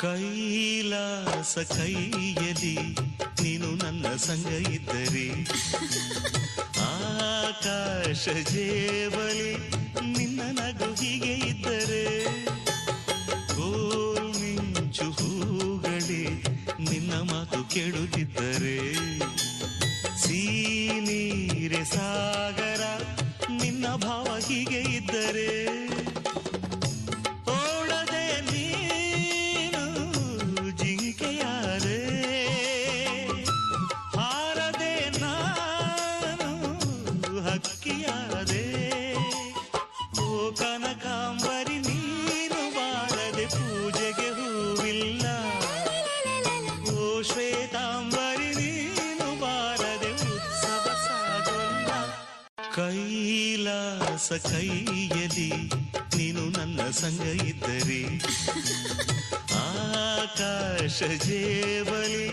ಕೈಲಾಸ ಕೈಯಲಿ ನೀನು ನನ್ನ ಸಂಗ ಇದ್ದರೆ, ಆಕಾಶ ಜೇಬಲಿ ನಿನ್ನ ನಗು ಹೀಗೆ ಇದ್ದರೆ, ಗೋಲ್ ಮಿಂಚು ಹೂಗಳೇ ನಿನ್ನ ಮಾತು ಕೇಳುತ್ತಿದ್ದರೆ, ಸೀನೀರೆ ಸಾಗರ ನಿನ್ನ ಭಾವ ಹೀಗೆ ಇದ್ದರೆ, ಓಡದೆ ನೀನು ಜಿಂಕೆಯಾದೆ, ಹಾರದೆ ನಾನು ಹಕ್ಕಿಯಾದೆ, ಓ ಕನಕಾಂಬರಿ ನೀನು ಬಾರದೆ ಪೂಜೆಗೆ ಹೂವಿಲ್ಲ, ಓ ಶ್ವೇತಾಂಬರಿ ನೀನು ಬಾರದೆ ಉತ್ಸವ ಸಾಗೋಲ್ಲ. ಕೈಲಾಸ ಕೈಯಲಿ ನೀನು ನನ್ನ ಸಂಗ ಇದ್ದರೆ, ಆಕಾಶ ಜೇಬಲಿ